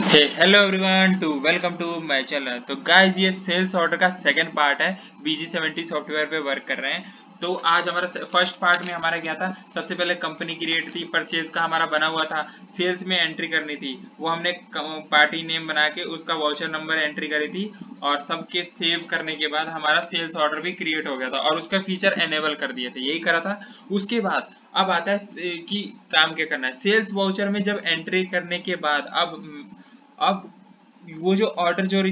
Hello everyone to welcome to my channel. तो guys ये sales order का second part है। BG70 सॉफ्टवेयर पे वर्क कर रहे हैं। तो आज हमारा फर्स्ट पार्ट में हमारा क्या था, सबसे पहले कंपनी क्रिएट थी, परचेज का हमारा बना हुआ था, सेल्स में एंट्री करनी थी, वो हमने पार्टी नेम बना के उसका वाउचर नंबर एंट्री करी थी और सबके सेव करने के बाद हमारा सेल्स ऑर्डर भी क्रिएट हो गया था और उसका फीचर एनेबल कर दिए थे, यही करा था। उसके बाद अब आता है कि काम क्या करना है। सेल्स वाउचर में जब एंट्री करने के बाद अब वो जो ऑर्डर जो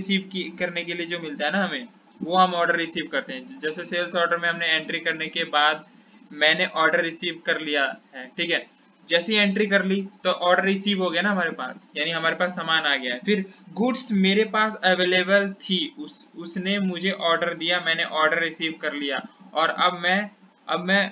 करने के लिए जो मिलता है ना हमें, वो हम ऑर्डर रिसीव करते हैं। जैसे सेल्स ऑर्डर में हमने एंट्री करने के बाद मैंने ऑर्डर रिसीव कर लिया है, ठीक है। जैसे ही एंट्री कर ली तो ऑर्डर रिसीव हो गया ना हमारे पास, यानी हमारे पास सामान आ गया है। फिर गुड्स मेरे पास अवेलेबल थी, उसने मुझे ऑर्डर दिया, मैंने ऑर्डर रिसीव कर लिया और अब मैं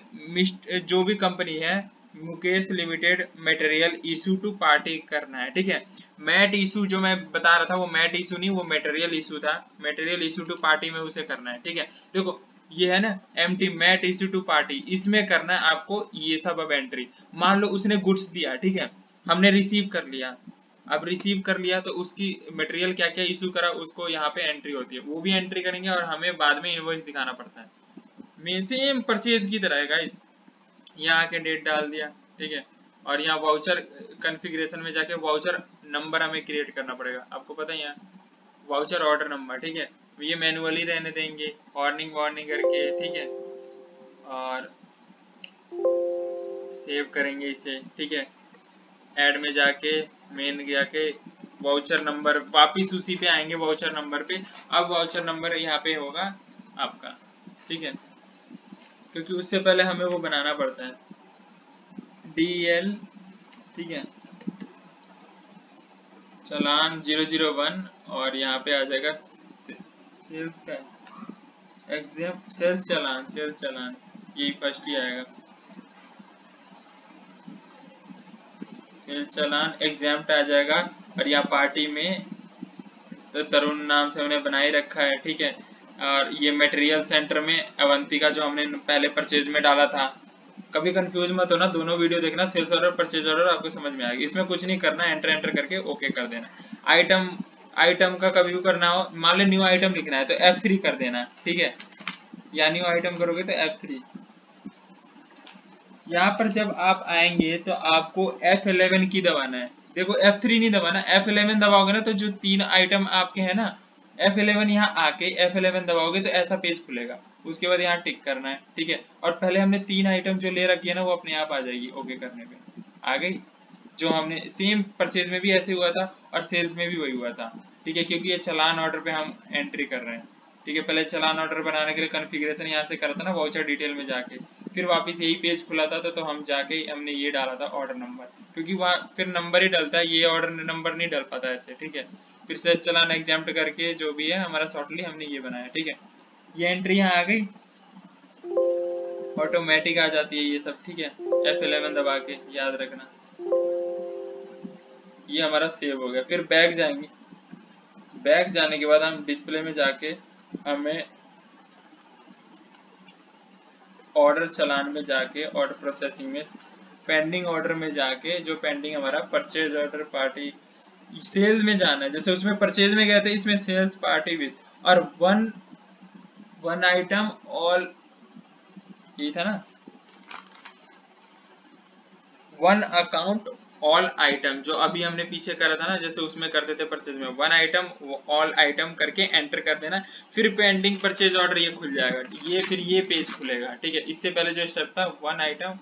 जो भी कंपनी है Mukesh limited material issue to party करना है, ठीक है। मैट इशू जो मैं बता रहा था वो मैट इशू नहीं, वो मटेरियल इशू था। मटेरियल इशू टू पार्टी में उसे करना है, ठीक है। देखो ये है ना MT mat issue to party, इसमें करना है आपको ये सब। अब एंट्री मान लो उसने गुड्स दिया, ठीक है, हमने रिसीव कर लिया। अब रिसीव कर लिया तो उसकी मटेरियल क्या क्या इशू करा उसको यहाँ पे एंट्री होती है, वो भी एंट्री करेंगे और हमें बाद में इनवॉइस दिखाना पड़ता है। मेन सेम परचेज की तरह है गाइस। यहाँ आके डेट डाल दिया, ठीक है। और यहाँ वाउचर कॉन्फ़िगरेशन में जाके वाउचर नंबर हमें क्रिएट करना पड़ेगा, आपको पता ही है, वाउचर ऑर्डर नंबर, ठीक है। ये मैनुअली रहने देंगे, वार्निंग वार्निंग करके, ठीक है। और सेव करेंगे इसे, ठीक है। ऐड में जाके मेन जाके वाउचर नंबर वापिस उसी पे आएंगे, वाउचर नंबर पे। अब वाउचर नंबर यहाँ पे होगा आपका, ठीक है, क्योंकि उससे पहले हमें वो बनाना पड़ता है DL, ठीक है, चालान 001। और यहाँ पे आ जाएगा सेल्स का एग्जाम, सेल्स चालान यही फर्स्ट ही आएगा। सेल्स चालान एग्जाम आ जाएगा। और यहाँ पार्टी में तो तरुण नाम से हमने बना ही रखा है, ठीक है। और ये मटेरियल सेंटर में अवंतिका जो हमने पहले परचेज में डाला था। कभी कंफ्यूज मत होना, दोनों वीडियो देखना, सेल्स ऑर्डर परचेज ऑर्डर आपको समझ में आएगी। इसमें कुछ नहीं करना, एंटर एंटर करके ओके कर देना। आइटम आइटम का कभी भी करना हो, मान लो न्यू आइटम लिखना है तो F3 कर देना, ठीक है। या न्यू आइटम करोगे तो F3। यहाँ पर जब आप आएंगे तो आपको F11 की दबाना है। देखो F3 नहीं दबाना, F11 दबाओगे ना तो जो तीन आइटम आपके हैं ना, F11 यहाँ आके F11 दबाओगे तो ऐसा पेज खुलेगा। उसके बाद यहाँ टिक करना है, ठीक है। और पहले हमने तीन आइटम जो ले रखी है ना वो अपने आप आ जाएगी ओके करने पे, आ गई। जो हमने सेम परचेज में भी ऐसे हुआ था और सेल्स में भी वही हुआ था, ठीक है। क्योंकि ये चालान ऑर्डर पे हम एंट्री कर रहे हैं, ठीक है। पहले चालान ऑर्डर बनाने के लिए कॉन्फ़िगरेशन यहाँ से करा था ना वाउचर डिटेल में जाके, फिर वापस यही पेज खुला था तो हम जाके हमने ये डाला था ऑर्डर नंबर, क्योंकि वहाँ फिर नंबर ही डलता है, ये ऑर्डर नंबर नहीं डल पाता ऐसे, ठीक है। फिर से चालान एग्जाम्प्ट करके जो भी है हमारा शॉर्टली हमने ये बनाया, ठीक है। ये एंट्री यहाँ आ गई, ऑटोमेटिक आ जाती है ये सब, ठीक है। F11 दबा के याद रखना, ये हमारा सेव हो गया। फिर बैक जाएंगे, बैक जाने के बाद हम डिस्प्ले में जाके हमें ऑर्डर चालान में जाके ऑर्डर प्रोसेसिंग में पेंडिंग ऑर्डर में जाके जो पेंडिंग हमारा परचेज ऑर्डर पार्टी सेल्स में जाना है। जैसे उसमें परचेज में गए थे, इसमें सेल्स पार्टी भी, और वन वन आइटम ऑल, ये था ना, वन अकाउंट ऑल आइटम जो अभी हमने पीछे करा था ना, जैसे उसमें करते थे परचेज में वन आइटम ऑल आइटम करके एंटर कर देना। फिर पेंडिंग परचेज ऑर्डर ये खुल जाएगा, ये फिर ये पेज खुलेगा, ठीक है। इससे पहले जो स्टेप था वन आइटम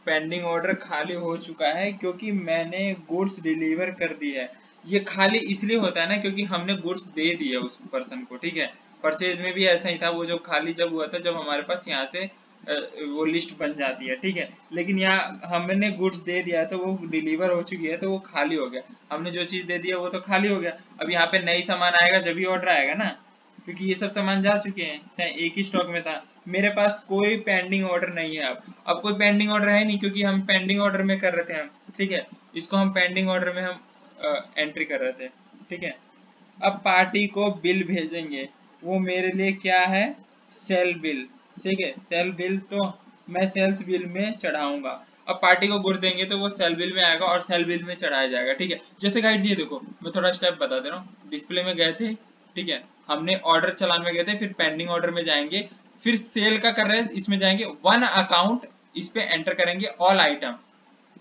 पेंडिंग ऑर्डर खाली हो चुका है क्योंकि मैंने गुड्स डिलीवर कर दी है। ये खाली इसलिए होता है ना क्योंकि हमने गुड्स दे दिया उस पर्सन को, ठीक है। परचेज में भी ऐसा ही था, वो जो खाली जब हुआ था जब हमारे पास यहाँ से वो लिस्ट बन जाती है, ठीक है। लेकिन यहाँ हमने गुड्स दे दिया है तो वो डिलीवर हो चुकी है तो वो खाली हो गया। हमने जो चीज दे दी है वो तो खाली हो गया। अब यहाँ पे नई सामान आएगा जब भी ऑर्डर आएगा ना, क्योंकि ये सब सामान जा चुके हैं, चाहे एक ही स्टॉक में था। मेरे पास कोई पेंडिंग ऑर्डर नहीं है। अब कोई पेंडिंग ऑर्डर है नहीं क्योंकि हम पेंडिंग ऑर्डर में कर रहे थे हम, ठीक है। इसको हम पेंडिंग ऑर्डर में हम एंट्री कर रहे थे, ठीक है। अब पार्टी को बिल भेजेंगे, वो मेरे लिए क्या है, सेल बिल, ठीक है। सेल बिल तो मैं सेल्स बिल में चढ़ाऊंगा। अब पार्टी को गुड देंगे तो वो सेल बिल में आएगा और सेल बिल में चढ़ाया जाएगा, ठीक है। जैसे गाइड्स ये देखो, मैं थोड़ा स्टेप बता दे रहा हूँ। डिस्प्ले में गए थे, ठीक है, हमने ऑर्डर चलान में गए थे, फिर पेंडिंग ऑर्डर में जाएंगे, फिर सेल का कर रहे हैं, इसमें जाएंगे वन अकाउंट, इस पे एंटर करेंगे ऑल आइटम,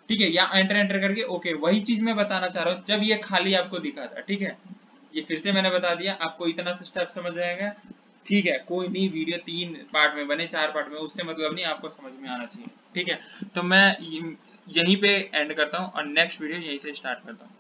ठीक है, या एंटर करके ओके। वही चीज मैं बताना चाह रहा हूँ जब ये खाली आपको दिखा था, ठीक है। ये फिर से मैंने बता दिया, आपको इतना स्टेप समझ आएगा, ठीक है। कोई नहीं, वीडियो 3 पार्ट में बने, 4 पार्ट में, उससे मतलब नहीं, आपको समझ में आना चाहिए, ठीक है। तो मैं यहीं पे एंड करता हूँ और नेक्स्ट वीडियो यहीं से स्टार्ट करता हूँ।